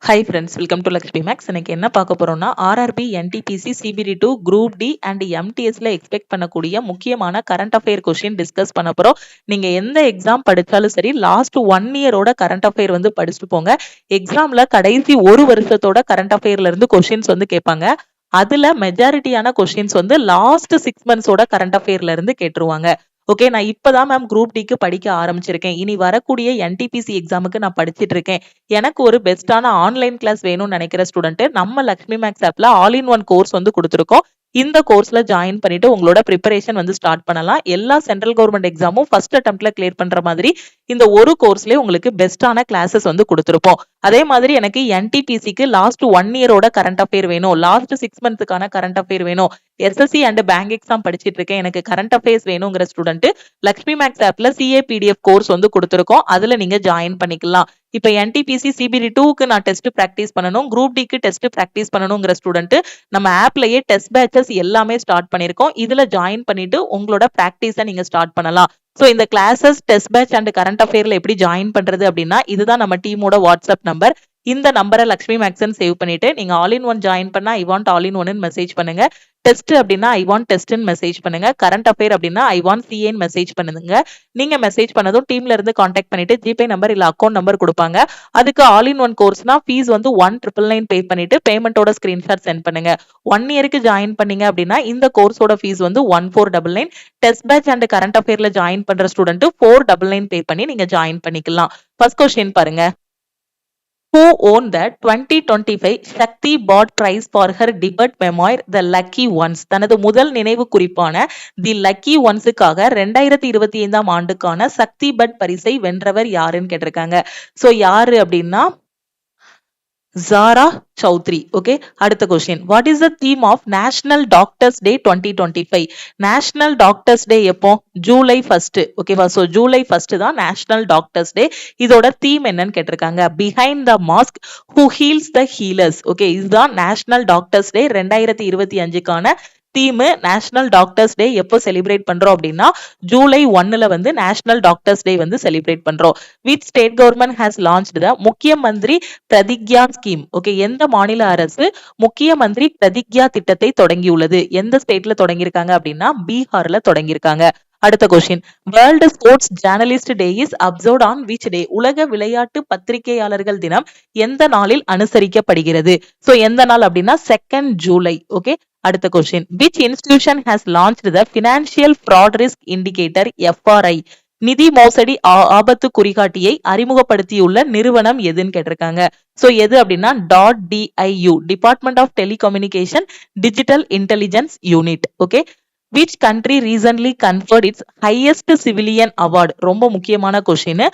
Hi friends, welcome to Lakshmi Max. இன்னைக்கு என்ன பார்க்க போறோம்னா RRB, NTPC, CBD2, Group D and MTSல எக்ஸ்பெக்ட் பண்ணக்கூடிய முக்கியமான கரண்ட் அஃபேர் கொஸ்டின் டிஸ்கஸ் பண்ண போறோம். நீங்க எந்த எக்ஸாம் படிச்சாலும் சரி லாஸ்ட் 1 இயரோட கரண்ட் அஃபேர் வந்து படிச்சுட்டு போங்க. எக்ஸாம்ல கடைசி ஒரு வருஷத்தோட கரண்ட் அஃபேர்ல இருந்து கொஸ்டின்ஸ் வந்து கேட்பாங்க. அதுல மெஜாரிட்டியான கொஸ்டின்ஸ் வந்து லாஸ்ட் 6 மந்த்ஸோட கரண்ட் அஃபேர்ல இருந்து கேட்டுருவாங்க. ஓகே, நான் இப்பதான் மேம் குரூப் டிக்கு படிக்க ஆரம்பிச்சிருக்கேன். இனி வரக்கூடிய NTPC எக்ஸாமுக்கு நான் படிச்சிட்டு இருக்கேன். எனக்கு ஒரு பெஸ்டான ஆன்லைன் கிளாஸ் வேணும்னு நினைக்கிற ஸ்டூடெண்ட் நம்ம லக்ஷ்மி மேக்ஸ் ஆப்ல ஆல் இன் ஒன் கோர்ஸ் வந்து கொடுத்துருக்கோம். இந்த கோர்ஸ்ல ஜாயின் பண்ணிட்டு உங்களோட ப்ரிப்பரேஷன் வந்து ஸ்டார்ட் பண்ணலாம். எல்லா சென்ட்ரல் கவர்மெண்ட் எக்ஸாமும் ஃபர்ஸ்ட் அட்டெம்ப்ட்ல கிளியர் பண்ற மாதிரி இந்த ஒரு கோர்ஸ்லயே உங்களுக்கு பெஸ்டான கிளாஸஸ் வந்து கொடுத்துருப்போம். அதே மாதிரி எனக்கு NTPCக்கு லாஸ்ட் 1 இயரோட கரண்ட் அஃபேர் வேணும், லாஸ்ட் 6 மந்த்துக்கான கரண்ட் அஃபேர் வேணும், SSC அண்ட் பேங்க் எக்ஸாம் படிச்சிட்டு இருக்கேன், எனக்கு கரண்ட் அஃபேர்ஸ் வேணுங்கிற ஸ்டூடெண்ட் லக்ஷ்மி மேக்ஸ் ஆப்ல CAPDF கோர்ஸ் வந்து கொடுத்துருக்கோம். அதுல நீங்க ஜாயின் பண்ணிக்கலாம். இப்ப NTPC CBD2க்கு நான் டெஸ்ட் பிராக்டிஸ் பண்ணணும், குரூப் டிக்கு டெஸ்ட் பிராக்டிஸ் பண்ணணுங்கிற ஸ்டூடெண்ட் நம்ம ஆப்லயே டெஸ்ட் பேட்சஸ் எல்லாமே ஸ்டார்ட் பண்ணிருக்கோம். இதுல ஜாயின் பண்ணிட்டு உங்களோட பிராக்டிஸை நீங்க ஸ்டார்ட் பண்ணலாம். சோ இந்த classes, test batch and current அஃபேர்ல எப்படி ஜாயின் பண்றது அப்படின்னா இதுதான் நம்ம டீமோட வாட்ஸ்அப் நம்பர். இந்த நம்பரை லக்ஷ்மி மேக்ஸ்ன்னு சேவ் பண்ணிட்டு நீங்க ஆல் இன் ஒன் ஜாயின் பண்ணா ஐ வாண்ட் ஆல் இன் ஒன்னு மெசேஜ் பண்ணுங்க. டெஸ்ட் அப்படின்னா ஐ வாண்ட் டெஸ்ட்னு மெசேஜ் பண்ணுங்க. கரண்ட் அஃபேர் அப்படின்னா ஐ வாண்ட் CAன்னு மெசேஜ் பண்ணுங்க. நீங்க மெசேஜ் பண்ணதும் டீம்ல இருந்து கான்டாக்ட் பண்ணிட்டு ஜிபே நம்பர் இல்ல அக்கௌண்ட் நம்பர் கொடுப்பாங்க. அதுக்கு ஆல் இன் ஒன் கோர்ஸ்னா ஃபீஸ் வந்து 1999 பே பண்ணிட்டு பேமெண்டோட ஸ்கிரீன்ஷாட் சென்ட் பண்ணுங்க. 1 இயருக்கு ஜாயின் பண்ணீங்க அப்படின்னா இந்த கோர்ஸோட ஃபீஸ் வந்து 1499. டெஸ்ட் பேட்ச் அண்ட் கரண்ட் அஃபேர்ல ஜாயின் பண்ற ஸ்டூடெண்ட் 499 பே பண்ணி நீங்க ஜாயின் பண்ணிக்கலாம். ஃபர்ஸ்ட் क्वेश्चन பாருங்க. Who owned the 2025 Shakti Bot Prize for her debut memoir The Lucky Ones? தனது முதல் நினைவு குறிப்பான தி லக்கி ஒன்ஸுக்காக 2025 ஆண்டுக்கான சக்தி பட் பரிசை வென்றவர் யாருன்னு கேட்டிருக்காங்க. சோ யாரு அப்படின்னா ஜாரா சௌத்ரி. ஓகே, அடுத்த question. What is the theme of national doctors day 2025? National doctors day எப்போ? ஜூலை 1. ஓகேவா? சோ ஜூலை 1 தான் நேஷனல் டாக்டர்ஸ் டே. இதோட தீம் என்னன்னு கேட்டிருக்காங்க. Behind the mask who heals the healers. Okay, இதுதான் நேஷனல் டாக்டர்ஸ் டே 2025க்கான தீம். நேஷனல் டாக்டர்ஸ் டே எப்போ celebrate பண்றோம் அப்படின்னா ஜூலை 1ல வந்து நேஷனல் டாக்டர்ஸ் டே வந்து செலிப்ரேட் பண்றோம். Which state government has launched the Mukhya Mantri Pratigya scheme? Okay, எந்த மாநில அரசு முக்கிய மந்திரி பிரதிக்யா திட்டத்தை தொடங்கியுள்ளது? எந்த ஸ்டேட்ல தொடங்கியிருக்காங்க அப்படின்னா பீகார்ல தொடங்கியிருக்காங்க. அடுத்த question. World sports journalist day is observed on which day? உலக விளையாட்டு பத்திரிகையாளர்கள் தினம் எந்த நாளில் அனுசரிக்கப்படுகிறது? சோ எந்த நாள் அப்படின்னா 2 ஜூலை. ஓகே, அடுத்த question. which institution has launched the financial fraud risk indicator FRI? நிதி மோசடி ஆபத்து குறிகாட்டியை அறிமுகப்படுத்தியுள்ள நிறுவனம் எதுன்னு கேட்டிருக்காங்க. சோ எது அப்படின்னா .diu department of telecommunication digital intelligence unit. Okay, which country recently conferred its highest civilian award? ரொம்ப முக்கியமான question.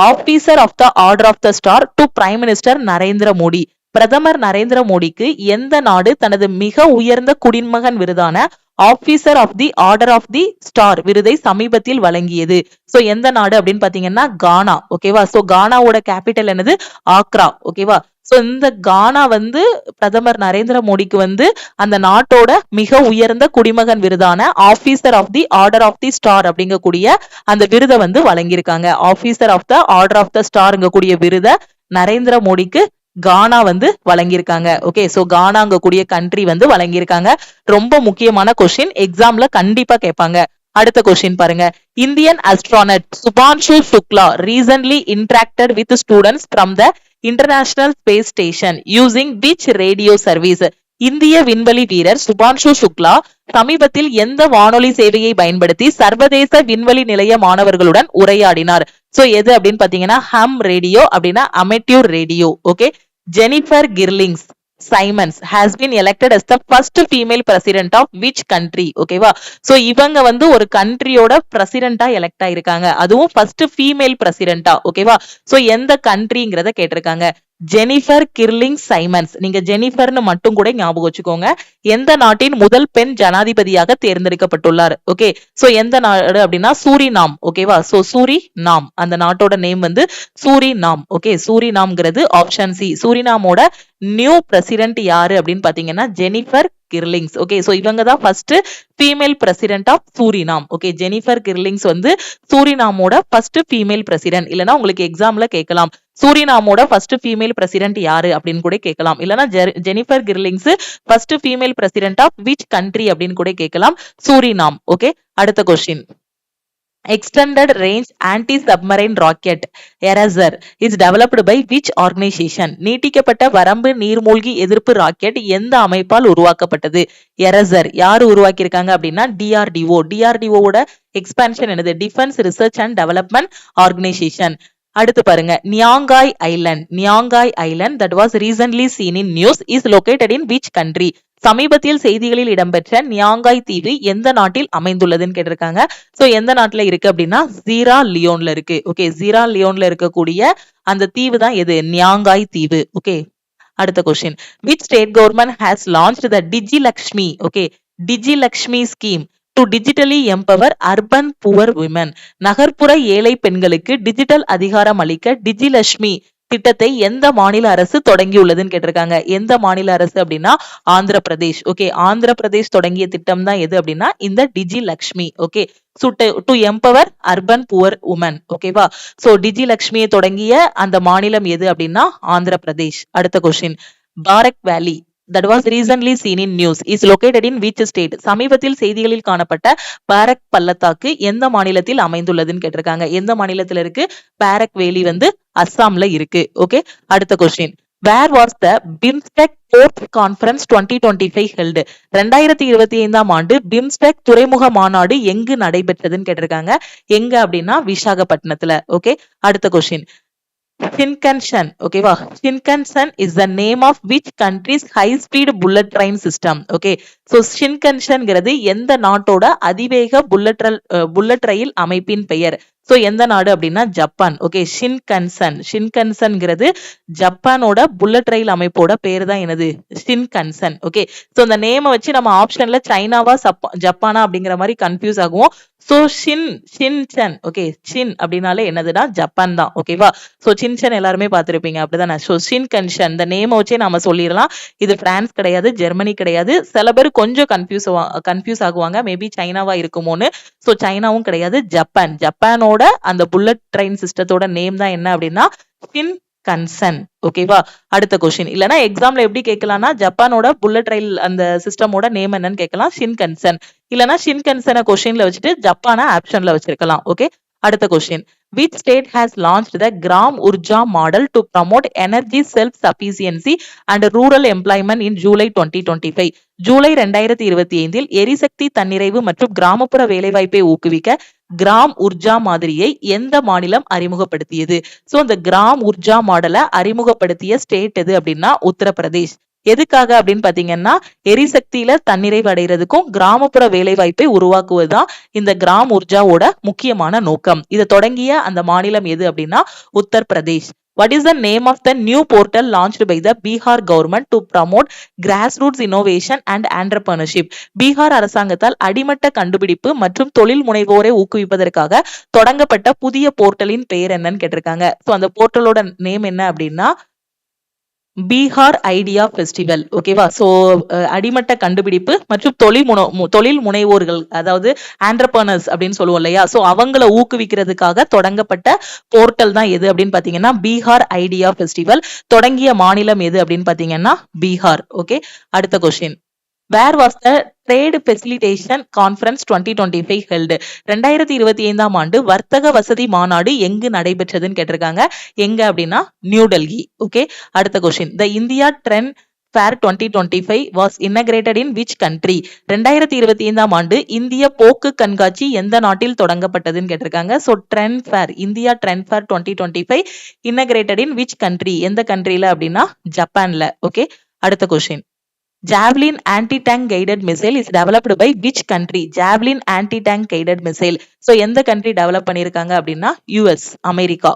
Officer of the order of the star to prime minister Narendra Modi. பிரதமர் நரேந்திர மோடிக்கு எந்த நாடு தனது மிக உயர்ந்த குடிமகன் விருதான officer of the order of the star விருதை சமீபத்தில் வழங்கியது? சோ எந்த நாடு அப்படின்னு பாத்தீங்கன்னா கானா. ஓகேவா? சோ கானாவோட கேபிட்டல் என்னது? ஆக்ரா. ஓகேவா? சோ இந்த கானா வந்து பிரதமர் நரேந்திர மோடிக்கு வந்து அந்த நாட்டோட மிக உயர்ந்த குடிமகன் விருதான officer of the order of the star அப்படிங்கக்கூடிய அந்த விருதை வந்து வழங்கியிருக்காங்க. Officer of the order of the ஸ்டார்ங்க கூடிய விருதை நரேந்திர மோடிக்கு கானா வந்து வழங்கியிருக்காங்க. ஓகே, சோ கானாங்க கூடிய கண்ட்ரி வந்து வழங்கியிருக்காங்க. ரொம்ப முக்கியமான கொஸ்டின், எக்ஸாம்ல கண்டிப்பா கேட்பாங்க. அடுத்த क्वेश्चन பாருங்க. Indian astronaut Shubhanshu Shukla recently interacted with students from the International Space Station using which radio service? இந்திய விண்வெளி வீரர் சுபான்ஷு சுக்லா சமீபத்தில் எந்த வானொலி சேவையை பயன்படுத்தி சர்வதேச விண்வெளி நிலைய மாணவர்களுடன் உரையாடினார்? சோ எது அப்படின்னு பாத்தீங்கன்னா ஹம் ரேடியோ அப்படின்னா amateur radio. Okay, Jennifer Geerlings Simons has been elected as the first female president of which country? ஓகேவா? சோ இவங்க வந்து ஒரு கண்ட்ரியோட பிரசிடென்டா எலெக்ட் ஆயிருக்காங்க, அதுவும் ஃபர்ஸ்ட் ஃபீமேல் பிரசிடென்டா. ஓகேவா? சோ எந்த கண்ட்ரிங்கிறத கேட்டிருக்காங்க. ஜெனிஃபர் கிர்லிங் சைமன்ஸ். நீங்க ஜெனிஃபர்னு மட்டும் கூட ஞாபகம் வச்சுக்கோங்க. எந்த நாட்டின் முதல் பெண் ஜனாதிபதியாக தேர்ந்தெடுக்கப்பட்டுள்ளார்? ஓகே, சோ எந்த நாடு அப்படின்னா சூரினாம். ஓகேவா? சோ சூரினாம், அந்த நாட்டோட நேம் வந்து சூரினாம். ஓகே, சூரினாம்ங்கிறது ஆப்ஷன் சி. சூரினாமோட நியூ பிரசிடென்ட் யாரு அப்படின்னு பாத்தீங்கன்னா ஜெனிஃபர் கிர்லிங்ஸ். ஓகே, சோ இவங்க தான் first female president of Suriname. Okay, Jennifer Geerlings வந்து சூரினாமோட ஃபர்ஸ்ட் ஃபீமேல் பிரசிடென்ட். இல்லனா உங்களுக்கு எக்ஸாம்ல கேட்கலாம் சூரினாமோட ஃபர்ஸ்ட் ஃபீமேல் பிரசிடென்ட் யாரு அப்படின்னு கூட கேட்கலாம். இல்லனா Jennifer Geerlings first female president of which country அப்படின்னு கூட கேட்கலாம். சூரினாம். ஓகே, அடுத்த question. Extended range anti-submarine rocket ERASER is developed by which organization? நீட்டிக்கப்பட்ட வரம்பு நீர்மூழ்கி எதிர்ப்பு ராக்கெட் எந்த அமைப்பால் உருவாக்கப்பட்டது? ERASER யாரு உருவாக்கியிருக்காங்க அப்படின்னா DRDO. DRDO-வோட எக்ஸ்பான்ஷன் என்னது? Defence research and development organisation. அடுத்து பாருங்க, Nyangkai island. Nyangkai island that was recently seen in news is located in which country? சமீபத்தில் செய்திகளில் இடம்பெற்ற நியாங்காய் தீவு எந்த நாட்டில் அமைந்துள்ளதுன்னு கேட்டிருக்காங்க. சோ எந்த நாட்டுல இருக்கு அப்படின்னா சீரா லியோன்ல இருக்கு. ஓகே, சீரா லியோன்ல இருக்கக்கூடிய அந்த தீவு தான் எது? நியாங்காய் தீவு. ஓகே, அடுத்த question. Which state government has launched the DigiLakshmi? Okay, DigiLakshmi scheme to digitally empower urban poor women. நகர்ப்புற ஏழை பெண்களுக்கு டிஜிட்டல் அதிகாரம் அளிக்க டிஜிலட்சுமி திட்டத்தை எந்த மாநில அரசு தொடங்கியுள்ளதுன்னு கேட்டிருக்காங்க. எந்த மாநில அரசு அப்படின்னா ஆந்திர பிரதேஷ். ஓகே, ஆந்திர பிரதேஷ் தொடங்கிய திட்டம் தான் எது அப்படின்னா இந்த Digilakshmi. Okay, to empower urban poor women. ஓகேவா, சோ டிஜிலட்சுமியை தொடங்கிய அந்த மாநிலம் எது அப்படின்னா ஆந்திர பிரதேஷ். அடுத்த question. Barak valley that was recently seen in news is located in which state? சமீபத்தில் செய்திகளில் காணப்பட்ட பாரக் பள்ளத்தாக்கு எந்த மாநிலத்தில் அமைந்துள்ளதுன்னு கேட்டிருக்காங்க. எந்த மாநிலத்தில் இருக்கு? பாரக் வேலி வந்து அஸ்ஸாம்ல இருக்கு. ஓகே, அடுத்த question. Where was the BIMSTEC Port Conference 2025 held? 2025 ஆண்டு பிம்ஸ்டெக் துறைமுக மாநாடு எங்கு நடைபெற்றதுன்னு கேட்டிருக்காங்க. எங்க அப்படின்னா விசாகப்பட்டினத்துல. ஓகே, அடுத்த கொஸ்டின். Shinkansen. ஓகேவா, Shinkansen is the name of which country's high speed bullet train system? Okay, so ஷின்கன்சன்ங்கிறது எந்த நாட்டோட அதிவேக புல்லட் ரயில் அமைப்பின் பெயர்? சோ எந்த நாடு அப்படின்னா ஜப்பான். ஓகே, ஷின்கன்சன். ஷின்கன்சன்ங்கிறது ஜப்பானோட புல்லட் ரயில் அமைப்போட பேரு தான் என்னது? ஷின்கன்சன். ஓகே, சோ இந்த நேம வச்சு நம்ம ஆப்ஷன்ல சைனாவா ஜப்பானா அப்படிங்கிற மாதிரி கன்ஃபியூஸ் ஆகுவோம். சோ ஷின்சன். ஓகே, ஷின் அப்படின்னாலே என்னதுன்னா ஜப்பான் தான். ஓகேவா, சோ ஷின்சன் எல்லாருமே பார்த்திருப்பீங்க அப்படிதானே. சோ ஷின்கன்சன் இந்த நேம வச்சே நாம சொல்லிடலாம். இது பிரான்ஸ் கிடையாது, ஜெர்மனி கிடையாது. சில பேர் கொஞ்சம் கன்ஃபியூஸ் ஆகுவாங்க, மேபி சைனாவா இருக்குமோன்னு. சோ சைனாவும் கிடையாது, ஜப்பான். ஜப்பானோட அந்த புல்லட் ட்ரெயின் சிஸ்டத்தோட நேம் தான் என்ன அப்படின்னா ஷின்கன்சன். ஓகேவா, அடுத்த கொஸ்டின். இல்லனா எக்ஸாம்ல எப்படி கேட்கலாம்னா ஜப்பானோட புல்லட் ரயில் அந்த சிஸ்டமோட நேம் என்னன்னு கேட்கலாம், ஷின்கன்சன். இல்லனா ஷின்கன்சனை கொஸ்டின்ல வச்சுட்டு ஜப்பானை ஆப்ஷன்ல வச்சிருக்கலாம். ஓகே, அடுத்த question. Which state has launched the Gram Urja model to promote energy self-sufficiency and rural employment in July 2025? July 2025 எரிசக்தி தன்னிறைவு மற்றும் கிராமப்புற வேலைவாய்ப்பை ஊக்குவிக்க கிராம் உர்ஜா மாதிரியை எந்த மாநிலம் அறிமுகப்படுத்தியது? சோ இந்த கிராம் உர்ஜா மாடலை அறிமுகப்படுத்திய ஸ்டேட் எது அப்படின்னா உத்தரப்பிரதேஷ். எதுக்காக அப்படின்னு பாத்தீங்கன்னா எரிசக்தியில தன்னிறைவு அடைகிறதுக்கும் கிராமப்புற வேலை வாய்ப்பை உருவாக்குவதுதான் இந்த கிராம் உர்ஜாவோட முக்கியமான நோக்கம். இதை தொடங்கிய அந்த மாநிலம் எது அப்படின்னா Uttar Pradesh. What is the name of the new portal launched by the Bihar government to promote grassroots innovation and entrepreneurship? Bihar அரசாங்கத்தால் அடிமட்ட கண்டுபிடிப்பு மற்றும் தொழில் முனைவோரை ஊக்குவிப்பதற்காக தொடங்கப்பட்ட புதிய போர்ட்டலின் பெயர் என்னன்னு கேட்டிருக்காங்க. சோ அந்த போர்ட்டலோட நேம் என்ன அப்படின்னா பீகார் ஐடியா ஃபெஸ்டிவல். ஓகேவா, சோ அடிமட்ட கண்டுபிடிப்பு மற்றும் தொழில் முனைவோர்கள், அதாவது ஆண்டர்பிரனர்ஸ் அப்படின்னு சொல்லுவோம் இல்லையா, சோ அவங்கள ஊக்குவிக்கிறதுக்காக தொடங்கப்பட்ட போர்ட்டல் தான் எது அப்படின்னு பாத்தீங்கன்னா பீகார் ஐடியா ஃபெஸ்டிவல். தொடங்கிய மாநிலம் எது அப்படின்னு பாத்தீங்கன்னா பீகார். ஓகே, அடுத்த question. Where was the Trade Facilitation Conference 2025 held? 2025 ஆண்டு வர்த்தக வசதி மாநாடு எங்கு நடைபெற்றதுன்னு கேட்டிருக்காங்க. எங்க அப்படின்னா நியூ டெல்லி. ஓகே, அடுத்த question. The India Trend Fair 2025 was inaugurated in which country? 2025 ஆண்டு இந்திய போக்கு கண்காட்சி எந்த நாட்டில் தொடங்கப்பட்டதுன்னு கேட்டிருக்காங்க. So trend fair, India trend fair 2025 inaugurated in which country? எந்த கண்ட்ரில அப்படின்னா ஜப்பான்ல. ஓகே, அடுத்த question. Javelin anti-tank guided missile is developed by which country? Javelin anti-tank guided missile. So எந்த country develop பண்ணிருக்காங்க அப்படின்னா US, America.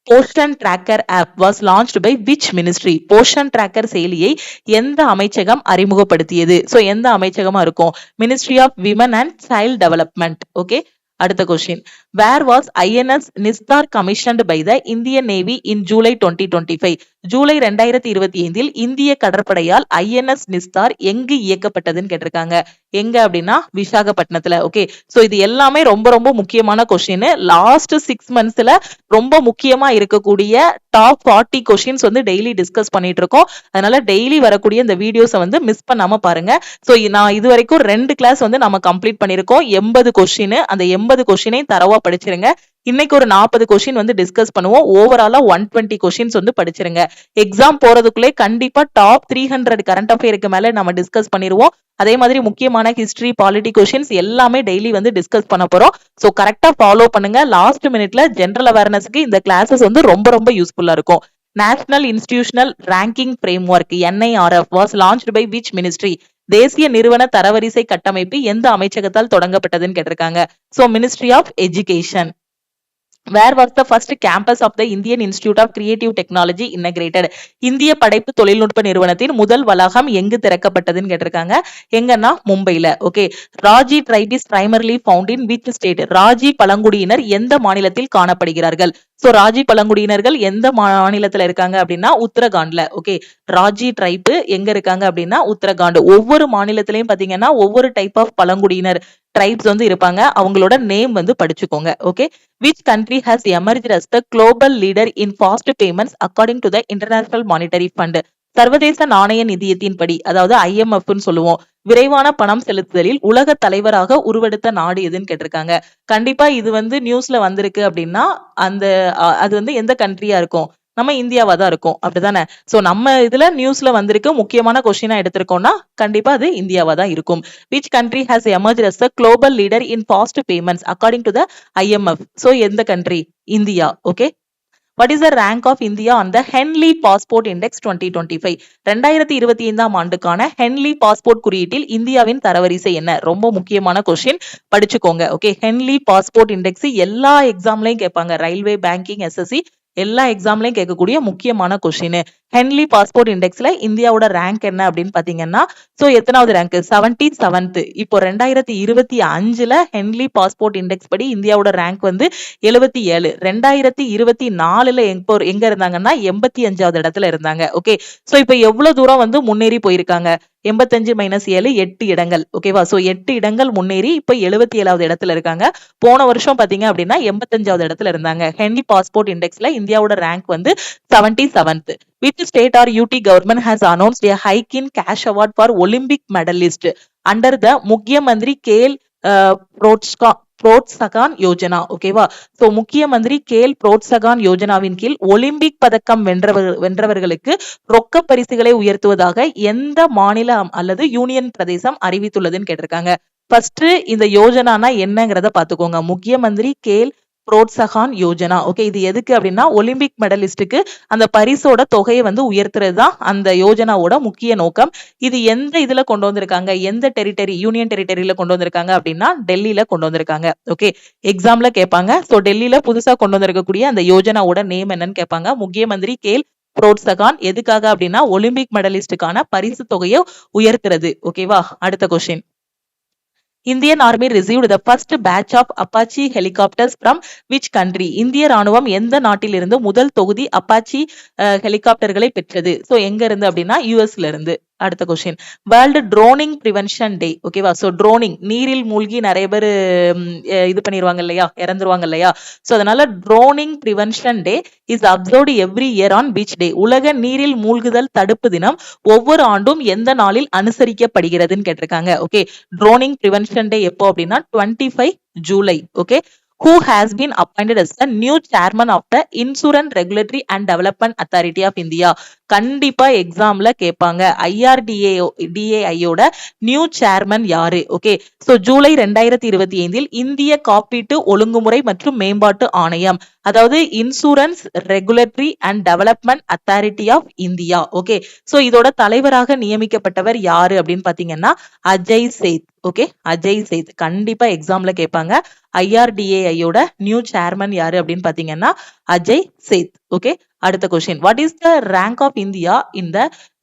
Poshan Tracker app was launched by which ministry? Poshan Tracker செயலியை எந்த அமைச்சகம் அறிமுகப்படுத்தியது? So எந்த அமைச்சகமா இருக்கும்? Ministry of Women and Child Development. Okay, அடுத்த question. Where was INS Nistar commissioned by the Indian Navy in July 2025? July 2025 இந்திய கடற்படையால் INS Nisthar எங்கு இயக்கப்பட்டதுன்னு கேட்டிருக்காங்க. எங்க அப்படின்னா விசாகப்பட்டினத்துல. ஓகே, சோ இது எல்லாமே ரொம்ப ரொம்ப முக்கியமான கொஸ்டின். லாஸ்ட் 6 monthsல ரொம்ப முக்கியமா இருக்கக்கூடிய டாப் 40 கொஸ்டின்ஸ் வந்து டெய்லி டிஸ்கஸ் பண்ணிட்டு இருக்கோம். அதனால டெய்லி வரக்கூடிய இந்த வீடியோஸை வந்து மிஸ் பண்ணாம பாருங்க. சோ நான் இது வரைக்கும் 2 கிளாஸ் வந்து நம்ம கம்ப்ளீட் பண்ணிருக்கோம். 80 கொஸ்டின். அந்த 80 கொஸ்டினையும் தரவா படிச்சிருங்க. இன்னைக்கு ஒரு 40 கொஸ்டின் வந்து டிஸ்கஸ் பண்ணுவோம். ஓவராலா 120 கொஸ்டின்ஸ் வந்து படிச்சிருங்க. எக்ஸாம் போறதுக்குள்ளே கண்டிப்பா டாப் 300 கரண்ட் அஃபேருக்கு மேல நம்ம டிஸ்கஸ் பண்ணிடுவோம். அதே மாதிரி முக்கியமான ஹிஸ்டரி, பாலிட்டி கொஸ்டின்ஸ் எல்லாமே டெய்லி வந்து டிஸ்கஸ் பண்ண போறோம். சோ கரெக்டா ஃபாலோ பண்ணுங்க. லாஸ்ட் மினிட்ல ஜெனரல் அவேர்னஸ்க்கு இந்த கிளாஸஸ் வந்து ரொம்ப ரொம்ப யூஸ்ஃபுல்லா இருக்கும். National institutional ranking framework NIRF was launched by which ministry? தேசிய நிறுவன தரவரிசை கட்டமைப்பு எந்த அமைச்சகத்தால் தொடங்கப்பட்டதுன்னு கேட்டிருக்காங்க. So ministry of education. Where was the first campus of the Indian Institute of Creative Technology inaugurated? இந்திய படைப்பு தொழில்நுட்ப நிறுவனத்தின் முதல் வளாகம் எங்கு திறக்கப்பட்டதுன்னு கேட்டிருக்காங்க. எங்கன்னா மும்பைல. Okay, Raji tribe is primarily found in which state? Raji பழங்குடியினர் எந்த மாநிலத்தில் காணப்படுகிறார்கள்? சோ ராஜி பழங்குடியினர்கள் எந்த மாநிலத்துல இருக்காங்க அப்படின்னா உத்தரகாண்ட்ல. ஓகே, ராஜி ட்ரைப் எங்க இருக்காங்க அப்படின்னா உத்தரகாண்ட். ஒவ்வொரு மாநிலத்திலையும் பாத்தீங்கன்னா ஒவ்வொரு டைப் ஆஃப் பழங்குடியினர் ட்ரைப்ஸ் வந்து இருப்பாங்க. அவங்களோட நேம் வந்து படிச்சுக்கோங்க. Okay, which country has emerged as the global leader in fast payments according to the International Monetary Fund? சர்வதேச நாணய நிதியத்தின்படி, அதாவது IMFன்னு சொல்லுவோம், விரைவான பணம் செலுத்துதலில் உலக தலைவராக உருவெடுத்த நாடு எதுன்னு கேட்டிருக்காங்க. கண்டிப்பா இது வந்து நியூஸ்ல வந்திருக்கு அப்படின்னா அந்த அது வந்து எந்த கண்ட்ரியா இருக்கும்? நம்ம இந்தியாவா தான் இருக்கும். அப்படிதானே? சோ நம்ம இதுல நியூஸ்ல வந்திருக்கு, முக்கியமான கொஸ்டினா எடுத்திருக்கோம்னா கண்டிப்பா அது இந்தியாவா தான் இருக்கும். Which country has emerged as the global leader in fast payments according to the IMF? So எந்த country? India. Okay, what is the rank of India on the Henley Passport Index 2025? 2025 ஆண்டுக்கான ஹென்லி பாஸ்போர்ட் குறியீட்டில் இந்தியாவின் தரவரிசை என்ன? ரொம்ப முக்கியமான question, படிச்சுக்கோங்க. Okay, Henle passport index எல்லா எக்ஸாம்லயும் கேட்பாங்க. ரயில்வே, பேங்கிங், SSC எல்லா எக்ஸாம்லயும் கேட்கக்கூடிய முக்கியமான கொஸ்டின். ஹென்லி பாஸ்போர்ட் இண்டெக்ஸ்ல இந்தியாவோட ரேங்க் என்ன அப்படின்னு பாத்தீங்கன்னா, சோ எத்தனாவது ரேங்க்? 77th. இப்போ 2025ல ஹென்லி பாஸ்போர்ட் இண்டெக்ஸ் படி இந்தியாவோட ரேங்க் வந்து 77. 2024ல எங்க இருந்தாங்கன்னா 85வது இடத்துல இருந்தாங்க. ஓகே, சோ இப்போ எவ்வளவு தூரம் வந்து முன்னேறி போயிருக்காங்க? 85 - 7 8 இடங்கள். ஓகேவா? சோ 8 இடங்கள் முன்னேறி இப்ப 77வது இடத்துல இருக்காங்க. போன வருஷம் பாத்தீங்க அப்படின்னா 85வது இடத்துல இருந்தாங்க. ஹென்லி பாஸ்போர்ட் இண்டெக்ஸ்ல இந்தியாவோட ரேங்க் வந்து 77th. Which state or UT government has announced a hike in cash award for Olympic medalist under the முக்கியமந்திரி Khel புரோத்சாகன் Yojana? ஓகேவா? சோ முக்கியமந்திரி கேல் புரோத்சாகன் யோஜனாவின் கீழ் ஒலிம்பிக் பதக்கம் வென்றவர்களுக்கு ரொக்க பரிசுகளை உயர்த்துவதாக எந்த மாநிலம் அல்லது யூனியன் பிரதேசம் அறிவித்துள்ளதுன்னு கேட்டிருக்காங்க. ஃபர்ஸ்ட் இந்த யோஜனானா என்னங்கிறத பாத்துக்கோங்க. முக்கியமந்திரி கேல் புரோத்சாகன் யோஜனா. ஓகே, இது எதுக்கு அப்படின்னா ஒலிம்பிக் மெடலிஸ்டுக்கு அந்த பரிசோட தொகையை வந்து உயர்த்துறது தான் அந்த யோஜனாவோட முக்கிய நோக்கம். இது எந்த இதுல கொண்டு வந்திருக்காங்க? எந்த டெரிட்டரி, யூனியன் டெரிட்டரியில கொண்டு வந்திருக்காங்க அப்படின்னா டெல்லியில கொண்டு வந்திருக்காங்க. ஓகே, எக்ஸாம்ல கேட்பாங்க. சோ டெல்லியில புதுசா கொண்டு வந்திருக்கக்கூடிய அந்த யோஜனாவோட நேம் என்னன்னு கேட்பாங்க. முக்கியமந்திரி கேல் புரோத்சாகன். எதுக்காக அப்படின்னா ஒலிம்பிக் மெடலிஸ்டுக்கான பரிசு தொகையை உயர்த்துறது. ஓகேவா? அடுத்த question. Indian Army received the first batch of Apache helicopters from which country? இந்திய ராணுவம் எந்த நாட்டிலிருந்து முதல் தொகுதி அப்பாச்சி ஹெலிகாப்டர்களை பெற்றது? சோ எங்க இருந்து அப்படின்னா யூஎஸ்ல இருந்து. அடுத்த question. World drowning prevention day. ஓகேவா? சோ ட்ரோனிங், நீரில் மூழ்கி நிறைய பேர் இது பண்ணிடுவாங்க இல்லையா, இறந்துருவாங்க இல்லையா? சோ அதனால drowning prevention day is observed every year on which day? உலக நீரில் மூழ்குதல் தடுப்பு தினம் ஒவ்வொரு ஆண்டும் எந்த நாளில் அனுசரிக்கப்படுகிறதுன்னு கேட்டிருக்காங்க. ஓகே, ட்ரோனிங் பிரிவென்ஷன் டே எப்போ அப்படின்னா 25 July. Okay, who has been appointed as the new chairman of the Insurance Regulatory and Development Authority of India? கண்டிப்பா எக்ஸாம்ல கேட்பாங்க. IRDAI நியூ சேர்மன் யாரு? ஓகே, சோ ஜூலை 2025 இந்திய காப்பீட்டு ஒழுங்குமுறை மற்றும் மேம்பாட்டு ஆணையம், அதாவது insurance regulatory and development authority of India. Okay, so இதோட தலைவராக நியமிக்கப்பட்டவர் யாரு அப்படின்னு பாத்தீங்கன்னா அஜய் சேத். ஓகே, அஜய் சேத் கண்டிப்பா எக்ஸாம்ல கேட்பாங்க. IRDAI நியூ சேர்மன் யாரு அப்படின்னு பாத்தீங்கன்னா அஜய் சேத். ஓகே, அடுத்த question. What is the rank of India in the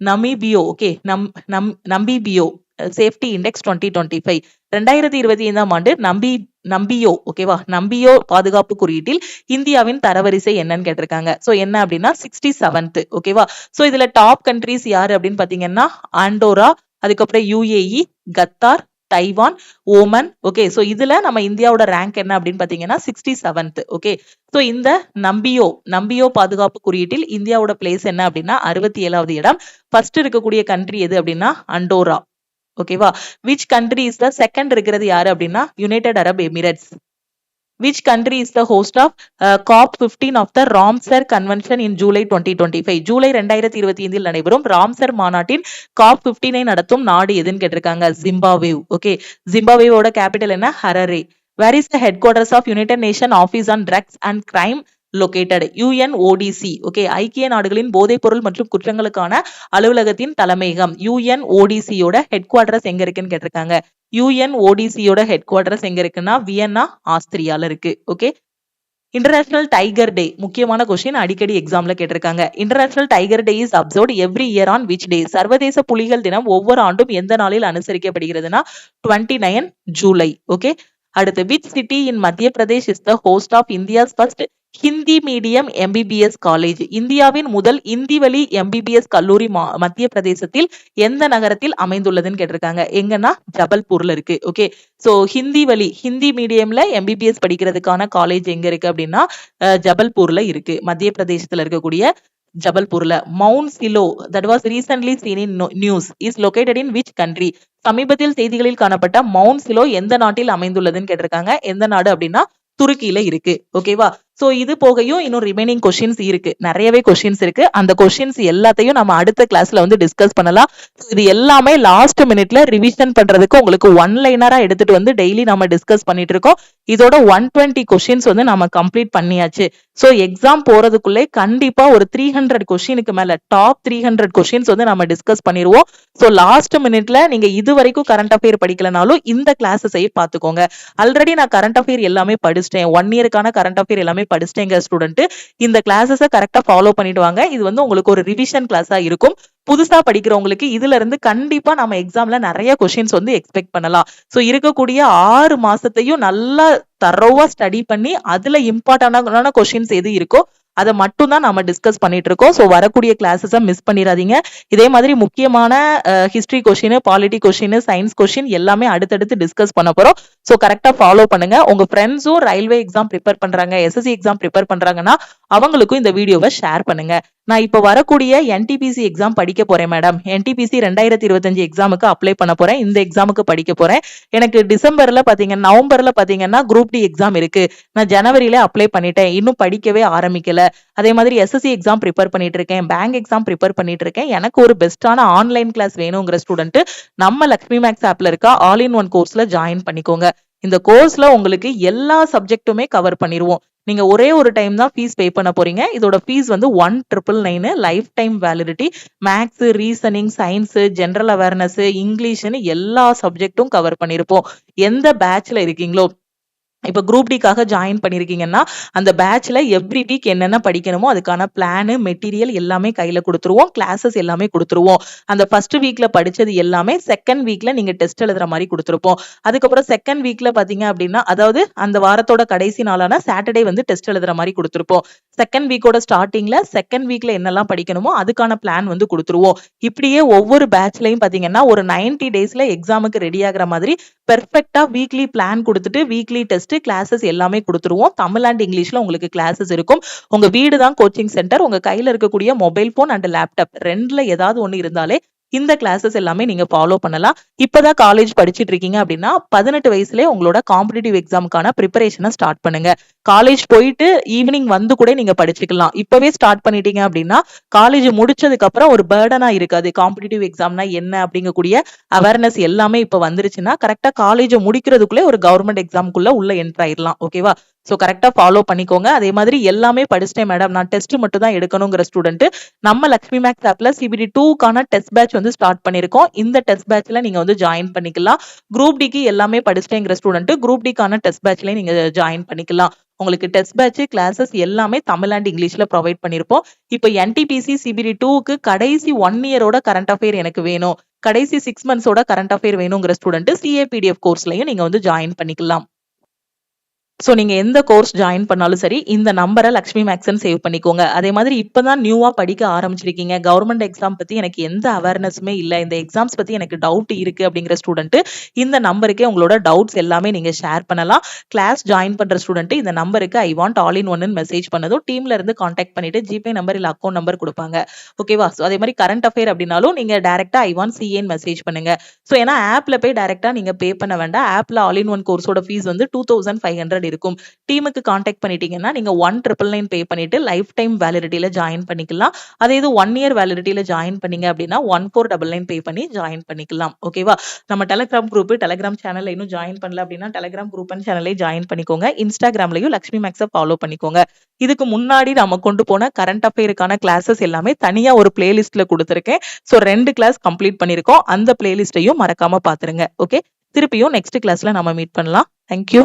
Numbeo? Okay, Numbeo safety index 2025. 2025ஆம் ஆண்டு நம்பியோ ஓகேவா, நம்பியோ பாதுகாப்பு குறியீட்டில் இந்தியாவின் தரவரிசை என்னன்னு கேட்டிருக்காங்க. சோ என்ன அப்படின்னா 67th. ஓகேவா. சோ இதுல டாப் கண்ட்ரிஸ் யாரு அப்படின்னு பாத்தீங்கன்னா ஆண்டோரா, அதுக்கப்புறம் UAE, Qatar, Taiwan, Oman. Okay. So இதுல நம்ம இந்தியாவோட ரேங்க் என்ன அப்படின்னு பாத்தீங்கன்னா 67th. ஓகே. சோ இந்த நம்பியோ பாதுகாப்பு குறியீட்டில் இந்தியாவோட பிளேஸ் என்ன அப்படின்னா 67வது இடம். ஃபர்ஸ்ட் இருக்கக்கூடிய கண்ட்ரி எது அப்படின்னா அண்டோரா. ஓகேவா. Which country is the second இருக்கிறது யாரு அப்படின்னா United Arab Emirates. Which country is the host of COP15 of the Ramsar Convention in July 2025? July 2025 நடைபெறும் ராம்சர் மாநாட்டின் COP15 நடத்தும் நாடு எதுன்னு கேட்டிருக்காங்க. ஜிம்பாப்வே. ஓகே. ஜிம்பாப்வேவோட கேபிட்டல் என்ன? ஹரரே. Where is the headquarters of United Nations Office on Drugs and Crime located? UNODC. Okay. ஐக்கிய நாடுகளின் போதைப் பொருள் மற்றும் குற்றங்களுக்கான அலுவலகத்தின் தலைமையகம் UNODC யோட ஹெட் குவார்டர்ஸ் எங்க இருக்குன்னு கேட்டிருக்காங்க. UNODC யோட ஹெட் குவார்டர்ஸ் எங்க இருக்குன்னா வியன்னா, ஆஸ்திரியால இருக்கு. ஓகே. இன்டர்நேஷனல் டைகர் டே முக்கியமான கொஸ்டின், அடிக்கடி எக்ஸாம்ல கேட்டிருக்காங்க. International tiger day is observed every year on which day? சர்வதேச புலிகள் தினம் ஒவ்வொரு ஆண்டும் எந்த நாளில் அனுசரிக்கப்படுகிறதுனா 29 ஜூலை. ஓகே. அடுத்து which city in Madhya Pradesh is the host of India's first Hindi medium MBBS college? இந்தியாவின் முதல் இந்தி வழி MBBS கல்லூரி மத்திய பிரதேசத்தில் எந்த நகரத்தில் அமைந்துள்ளதுன்னு கேட்டிருக்காங்க. எங்கன்னா ஜபல்பூர்ல இருக்கு. ஓகே. சோ ஹிந்தி மீடியம்ல MBBS படிக்கிறதுக்கான காலேஜ் எங்க இருக்கு அப்படின்னா ஜபல்பூர்ல இருக்கு, மத்திய பிரதேசத்துல இருக்கக்கூடிய ஜபல்பூர்ல. Mount Shilo that was recently seen in news is located in which country? சமீபத்தில் செய்திகளில் காணப்பட்ட மவுண்ட் சிலோ எந்த நாட்டில் அமைந்துள்ளதுன்னு கேட்டிருக்காங்க. எந்த நாடு அப்படின்னா துருக்கியில இருக்கு. ஓகேவா. சோ இது போகையும் இன்னும் ரிமைனிங் கொஸ்டின்ஸ் இருக்கு, நிறையவே கொஸ்டின்ஸ் இருக்கு. அந்த கொஸ்டின்ஸ் எல்லாத்தையும் நம்ம அடுத்த கிளாஸ்ல வந்து டிஸ்கஸ் பண்ணலாம். இது எல்லாமே லாஸ்ட் மினிட்ல ரிவிஷன் பண்றதுக்கு உங்களுக்கு ஒன் லைனரா எடுத்துட்டு வந்து டெய்லி நம்ம டிஸ்கஸ் பண்ணிட்டு இருக்கோம். இதோட 120 கொஸ்டின்ஸ் வந்து நம்ம கம்ப்ளீட் பண்ணியாச்சு. சோ எக்ஸாம் போறதுக்குள்ளே கண்டிப்பா ஒரு 300 கொஸ்டினுக்கு மேல டாப் 300 கொஸ்டின்ஸ் வந்து நம்ம டிஸ்கஸ் பண்ணிடுவோம். சோ லாஸ்ட் மினிட்ல நீங்க இது வரைக்கும் கரண்ட் அஃபேர் படிக்கலனாலும் இந்த கிளாஸஸை பாத்துக்கோங்க. ஆல்ரெடி நான் கரண்ட் அஃபேர் எல்லாமே படிச்சிட்டேன், 1 இயருக்கான கரண்ட் அஃபேர் எல்லாமே படிச்சிட்டேங்க ஸ்டூடெண்ட். இந்த கிளாஸஸை கரெக்டா ஃபாலோ பண்ணிட்டு வாங்க. இது வந்து உங்களுக்கு ஒரு ரிவிஷன் கிளாஸா இருக்கும். புதுசா படிக்கிறவங்களுக்கு இதுல இருந்து கண்டிப்பா நம்ம எக்ஸாம்ல நிறைய கொஸ்டின்ஸ் வந்து எக்ஸ்பெக்ட் பண்ணலாம். சோ இருக்கக்கூடிய 6 மாசத்தையும் நல்லா தரோவா ஸ்டடி பண்ணி அதுல இம்பார்ட்டன்டான கொஸ்டின்ஸ் எது இருக்கோ அதை மட்டும் தான் நம்ம டிஸ்கஸ் பண்ணிட்டு இருக்கோம். ஸோ வரக்கூடிய கிளாஸஸை மிஸ் பண்ணிடாதீங்க. இதே மாதிரி முக்கியமான history question, polity question, science question எல்லாமே அடுத்தடுத்து டிஸ்கஸ் பண்ண போறோம். ஸோ கரெக்டா ஃபாலோ பண்ணுங்க. உங்க ஃப்ரெண்ட்ஸும் ரயில்வே எக்ஸாம் ப்ரிப்பேர் பண்றாங்க, SSC எக்ஸாம் ப்ரிப்பேர் பண்றாங்கன்னா அவங்களுக்கும் இந்த வீடியோவை ஷேர் பண்ணுங்க. நான் இப்ப வரக்கூடிய NTPC எக்ஸாம் படிக்க போறேன் மேடம். NTPC 2025 எக்ஸாமுக்கு அப்ளை பண்ண போறேன். இந்த எக்ஸாமுக்கு படிக்க போறேன். எனக்கு டிசம்பர்ல பாத்தீங்கன்னா நவம்பர்ல பாத்தீங்கன்னா குரூப் டி எக்ஸாம் இருக்கு. நான் ஜனவரியில அப்ளை பண்ணிட்டேன், இன்னும் படிக்கவே ஆரம்பிக்கல. அதே மாதிரி SSC எக்ஸாம் ப்ரிப்பேர் பண்ணிட்டு இருக்கேன், பேங்க் எக்ஸாம் ப்ரிப்பேர் பண்ணிட்டு இருக்கேன். எனக்கு ஒரு பெஸ்டான ஆன்லைன் கிளாஸ் வேணுங்கிற ஸ்டூடெண்ட் நம்ம லக்ஷ்மி மேக்ஸ் ஆப்ல இருக்க ஆல் இன் ஒன் கோர்ஸ்ல ஜாயின் பண்ணிக்கோங்க. இந்த கோர்ஸ்ல உங்களுக்கு எல்லா சப்ஜெக்ட்டுமே கவர் பண்ணிடுவோம். நீங்க ஒரே ஒரு டைம் தான் ஃபீஸ் பே பண்ண போறீங்க. இதோட ஃபீஸ் வந்து 1999, lifetime validity. Maths, reasoning, science, general awareness, இங்கிலீஷ்னு எல்லா சப்ஜெக்டும் கவர் பண்ணிருப்போம். எந்த பேட்ச்ல இருக்கீங்களோ, இப்ப குரூப் டிக்காக ஜாயின் பண்ணிருக்கீங்கன்னா அந்த பேட்ச்ல எவ்ரி வீக் என்னென்ன படிக்கணுமோ அதுக்கான பிளான், மெட்டீரியல் எல்லாமே கையில கொடுத்துருவோம். கிளாஸஸ் எல்லாமே கொடுத்துருவோம். அந்த ஃபர்ஸ்ட் வீக்ல படிச்சது எல்லாமே செகண்ட் வீக்ல நீங்க டெஸ்ட் எழுதுற மாதிரி கொடுத்துருப்போம். அதுக்கப்புறம் செகண்ட் வீக்ல பாத்தீங்க அப்படின்னா, அதாவது அந்த வாரத்தோட கடைசி நாளான சாட்டர்டே வந்து டெஸ்ட் எழுதுற மாதிரி கொடுத்துருப்போம். செகண்ட் வீக்கோட ஸ்டார்டிங்ல செகண்ட் வீக்ல என்னெல்லாம் படிக்கணுமோ அதுக்கான பிளான் வந்து கொடுத்துருவோம். இப்படியே ஒவ்வொரு பேட்ச்லயும் பாத்தீங்கன்னா ஒரு 90 டேஸ்ல எக்ஸாமுக்கு ரெடி ஆகுற மாதிரி பெர்ஃபெக்ட்டா வீக்லி பிளான் கொடுத்துட்டு வீக்லி டெஸ்ட் கிளாஸஸ் எல்லாமே கொடுத்துருவோம். தமிழ் அண்ட் இங்கிலீஷ்ல உங்களுக்கு கிளாஸஸ் இருக்கும். உங்க வீடு தான் கோச்சிங் சென்டர். உங்க கையில இருக்கக்கூடிய மொபைல் போன் அண்ட் லேப்டாப் ரெண்டுல ஏதாவது ஒண்ணு இருந்தாலே இந்த கிளாஸஸ் எல்லாமே நீங்க ஃபாலோ பண்ணலாம். இப்பதான் காலேஜ் படிச்சிட்டு இருக்கீங்க அப்படின்னா 18 வயசுல உங்களோட காம்படிட்டிவ் எக்ஸாமுக்கான ப்ரிப்பரேஷனை ஸ்டார்ட் பண்ணுங்க. காலேஜ் போயிட்டு ஈவினிங் வந்து கூட நீங்க படிச்சுக்கலாம். இப்பவே ஸ்டார்ட் பண்ணிட்டீங்க அப்படின்னா காலேஜ் முடிச்சதுக்கு அப்புறம் ஒரு பேர்டனா இருக்காது. காம்படிட்டிவ் எக்ஸாம்னா என்ன அப்படிங்கக்கூடிய அவேர்னஸ் எல்லாமே இப்ப வந்துருச்சுன்னா கரெக்டா காலேஜ் முடிக்கிறதுக்குள்ளே ஒரு கவர்மெண்ட் எக்ஸாமுக்குள்ள உள்ள என்டர் ஆயிடலாம். ஓகேவா. சோ கரெக்டா ஃபாலோ பண்ணிக்கோங்க. அதே மாதிரி எல்லாமே படிச்சிட்டேன் மேடம், நான் டெஸ்ட் மட்டும் தான் எடுக்கணுங்கிற ஸ்டூடெண்ட் நம்ம லக்ஷ்மி மேக்ஸ் ஆப்ல CBT 2க்கான டெஸ்ட் பேட்ச் வந்து ஸ்டார்ட் பண்ணிருக்கோம். இந்த டெஸ்ட் பேட்ச்ல நீங்க வந்து ஜாயின் பண்ணிக்கலாம். குரூப் டிக்கு எல்லாமே படிச்சிட்டேங்கிற ஸ்டூடெண்ட் குரூப் டிக்கான டெஸ்ட் பேட்ச்ல நீங்க ஜாயின் பண்ணிக்கலாம். உங்களுக்கு டெஸ்ட் பேட்ச் கிளாஸஸ் எல்லாமே தமிழ் அண்ட் இங்கிலீஷ்ல ப்ரொவைட் பண்ணிருப்போம். இப்போ NTPC CBT 2க்கு கடைசி 1 இயரோட கரண்ட் அஃபேர் எனக்கு வேணும், கடைசி 6 மந்த்ஸோட கரண்ட் அஃபேர் வேணுங்கிற ஸ்டூடெண்ட் CAPDF கோர்ஸ்லயும் நீங்க வந்து ஜாயின் பண்ணிக்கலாம். சோ நீங்க எந்த கோர்ஸ் ஜாயின் பண்ணாலும் சரி, இந்த நம்பரை லக்ஷ்மி மேக்ஸ்ன்னு சேவ் பண்ணிக்கோங்க. அதே மாதிரி இப்பதான் நியூவா படிக்க ஆரம்பிச்சிருக்கீங்க. கவர்மெண்ட் எக்ஸாம் பத்தி எனக்கு எந்த அவேர்னஸுமே இல்ல. இந்த எக்ஸாம்ஸ் பத்தி எனக்கு டவுட் இருக்கு அப்படிங்கிற ஸ்டூடெண்ட் இந்த நம்பருக்கே உங்களோட டவுட்ஸ் எல்லாமே நீங்க ஷேர் பண்ணலாம். கிளாஸ் ஜாயின் பண்ற ஸ்டூடெண்ட் இந்த நம்பருக்கு ஐ வாண்ட் ஆல் இன் ஒன்னு மெசேஜ் பண்ணதும் டீம்ல இருந்து கான்டாக்ட் பண்ணிட்டு ஜிபே நம்பர் இல்ல அக்கௌண்ட் நம்பர் கொடுப்பாங்க. ஓகேவா? சோ அதே மாதிரி கரண்ட் அஃபேர் அப்படின்னாலும் நீங்க டைரக்டா ஐ வாண்ட் CAன்னு மெசேஜ் பண்ணுங்க. சோ ஏன்னா ஆப்ல போய் டைரக்டா நீங்க பே பண்ண வேண்டாம். ஆப்ல ஆல் இன் ஒன் கோர்ஸோட ஃபீஸ் வந்து 2500 இருக்கும். டீமுக்கு கான்டாக்ட் பண்ணிட்டீங்கன்னா நீங்க 1999 பே பண்ணிட்டு லைஃப் டைம் வேலிடிட்டியில ஜாயின் பண்ணிக்கலாம். அதே இது 1 இயர் வேலிடிட்டியில ஜாயின் பண்ணீங்க அப்படின்னா 1499 பே பண்ணி ஜாயின் பண்ணிக்கலாம். ஓகேவா? நம்ம டெலிகிராம் குரூப், டெலிகிராம் சேனல்ல இன்னும் ஜாயின் பண்ணல அப்படின்னா டெலிகிராம் குரூப் அண்ட் சேனல்லே ஜாயின் பண்ணிக்கோங்க. இன்ஸ்டாகிராம்லயும் லக்ஷ்மி மேக்ஸை ஃபாலோ பண்ணிக்கோங்க. இதுக்கு முன்னாடி நம்ம கொண்டு போன கரண்ட் அஃபேருக்கான கிளாஸஸ் எல்லாமே தனியா ஒரு பிளேலிஸ்ட்ல கொடுத்துருக்கேன். சோ 2 கிளாஸ் கம்ப்ளீட் பண்ணிருக்கோம். அந்த பிளேலிஸ்டையும் மறக்காம பாத்துருங்க. ஓகே, திருப்பியும் நெக்ஸ்ட் கிளாஸ்ல நம்ம மீட் பண்ணலாம். தேங்க்யூ.